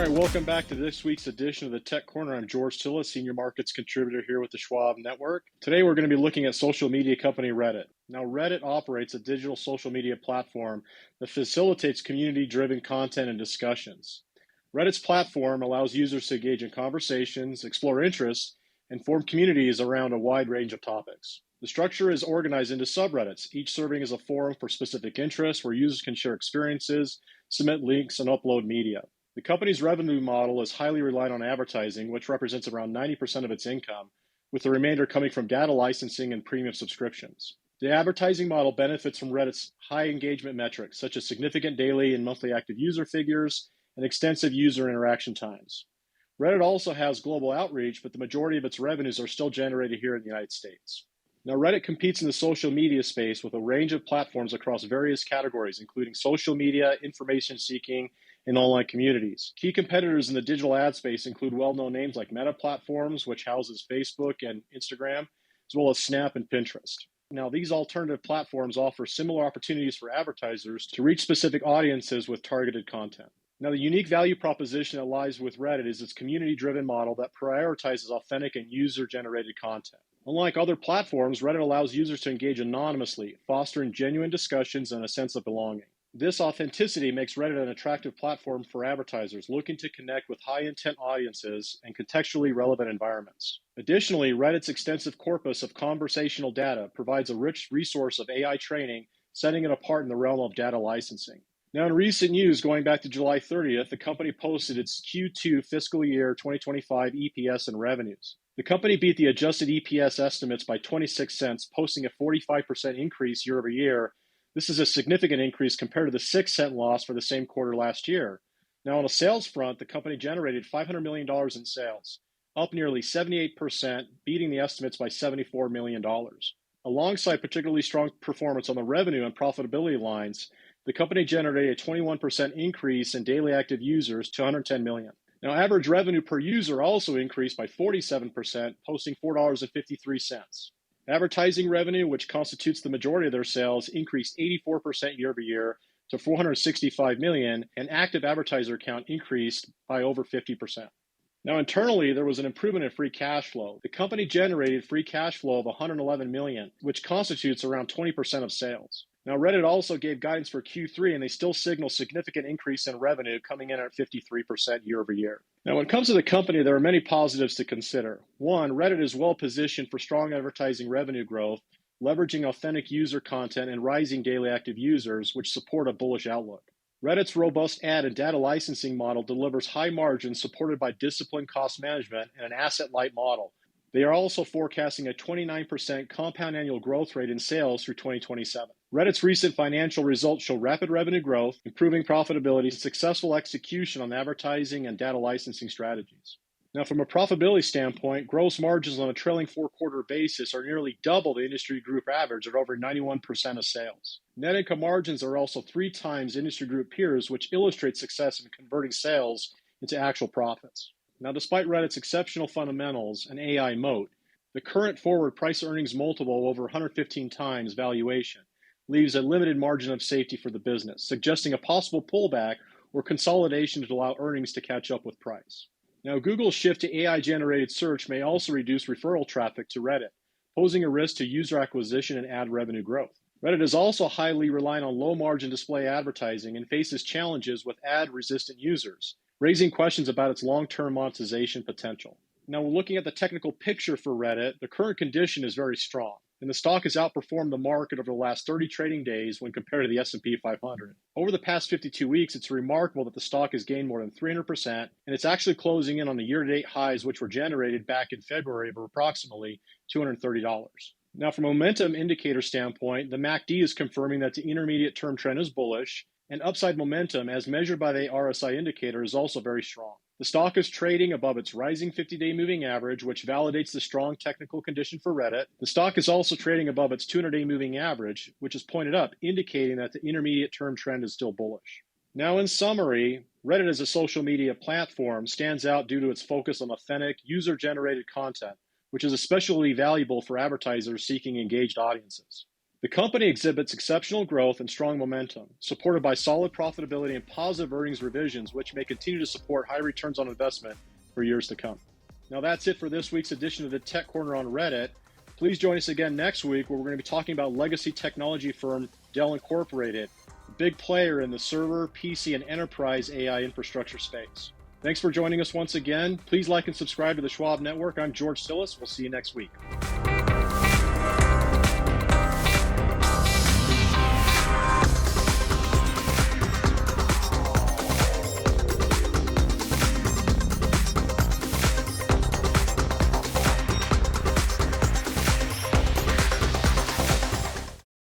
right, welcome back to this week's edition of the Tech Corner. I'm George Tilla, Senior Markets Contributor here with the Schwab Network. Today we're going to be looking at social media company Reddit. Now, Reddit operates a digital social media platform that facilitates community-driven content and discussions. Reddit's platform allows users to engage in conversations, explore interests, and form communities around a wide range of topics. The structure is organized into subreddits, each serving as a forum for specific interests where users can share experiences, submit links, and upload media. The company's revenue model is highly reliant on advertising, which represents around 90% of its income, with the remainder coming from data licensing and premium subscriptions. The advertising model benefits from Reddit's high engagement metrics, such as significant daily and monthly active user figures and extensive user interaction times. Reddit also has global outreach, but the majority of its revenues are still generated here in the United States. Now, Reddit competes in the social media space with a range of platforms across various categories, including social media, information seeking, and online communities. Key competitors in the digital ad space include well-known names like Meta Platforms, which houses Facebook and Instagram, as well as Snap and Pinterest. Now, these alternative platforms offer similar opportunities for advertisers to reach specific audiences with targeted content. Now, the unique value proposition that lies with Reddit is its community-driven model that prioritizes authentic and user-generated content. Unlike other platforms, Reddit allows users to engage anonymously, fostering genuine discussions and a sense of belonging. This authenticity makes Reddit an attractive platform for advertisers looking to connect with high-intent audiences and contextually relevant environments. Additionally, Reddit's extensive corpus of conversational data provides a rich resource of AI training, setting it apart in the realm of data licensing. Now, in recent news, going back to July 30th, the company posted its Q2 fiscal year 2025 EPS and revenues. The company beat the adjusted EPS estimates by 26 cents, posting a 45% increase year over year. This is a significant increase compared to the 6-cent loss for the same quarter last year. Now, on a sales front, the company generated $500 million in sales, up nearly 78%, beating the estimates by $74 million. Alongside particularly strong performance on the revenue and profitability lines, the company generated a 21% increase in daily active users to 110 million. Now, average revenue per user also increased by 47%, posting $4.53. Advertising revenue, which constitutes the majority of their sales, increased 84% year over year to 465 million, and active advertiser count increased by over 50%. Now, internally, there was an improvement in free cash flow. The company generated free cash flow of 111 million, which constitutes around 20% of sales. Now, Reddit also gave guidance for Q3, and they still signal significant increase in revenue, coming in at 53% year over year. Now, when it comes to the company, there are many positives to consider. One, Reddit is well positioned for strong advertising revenue growth, leveraging authentic user content and rising daily active users, which support a bullish outlook. Reddit's robust ad and data licensing model delivers high margins supported by disciplined cost management and an asset-light model. They are also forecasting a 29% compound annual growth rate in sales through 2027. Reddit's recent financial results show rapid revenue growth, improving profitability, and successful execution on advertising and data licensing strategies. Now, from a profitability standpoint, gross margins on a trailing four-quarter basis are nearly double the industry group average at over 91% of sales. Net income margins are also 3 times industry group peers, which illustrates success in converting sales into actual profits. Now, despite Reddit's exceptional fundamentals and AI moat, the current forward price earnings multiple over 115 times valuation leaves a limited margin of safety for the business, suggesting a possible pullback or consolidation to allow earnings to catch up with price. Now, Google's shift to AI-generated search may also reduce referral traffic to Reddit, posing a risk to user acquisition and ad revenue growth. Reddit is also highly reliant on low-margin display advertising and faces challenges with ad-resistant users, raising questions about its long-term monetization potential. Now, when looking at the technical picture for Reddit, the current condition is very strong, and the stock has outperformed the market over the last 30 trading days when compared to the S&P 500. Over the past 52 weeks, it's remarkable that the stock has gained more than 300%, and it's actually closing in on the year-to-date highs which were generated back in February of approximately $230. Now, from a momentum indicator standpoint, the MACD is confirming that the intermediate term trend is bullish, and upside momentum, as measured by the RSI indicator, is also very strong. The stock is trading above its rising 50-day moving average, which validates the strong technical condition for Reddit. The stock is also trading above its 200-day moving average, which is pointed up, indicating that the intermediate term trend is still bullish. Now, in summary, Reddit as a social media platform stands out due to its focus on authentic, user-generated content, which is especially valuable for advertisers seeking engaged audiences. The company exhibits exceptional growth and strong momentum, supported by solid profitability and positive earnings revisions, which may continue to support high returns on investment for years to come. Now, that's it for this week's edition of the Tech Corner on Reddit. Please join us again next week, where we're going to be talking about legacy technology firm Dell Incorporated, a big player in the server, PC, and enterprise AI infrastructure space. Thanks for joining us once again. Please like and subscribe to the Schwab Network. I'm George Tillis. We'll see you next week.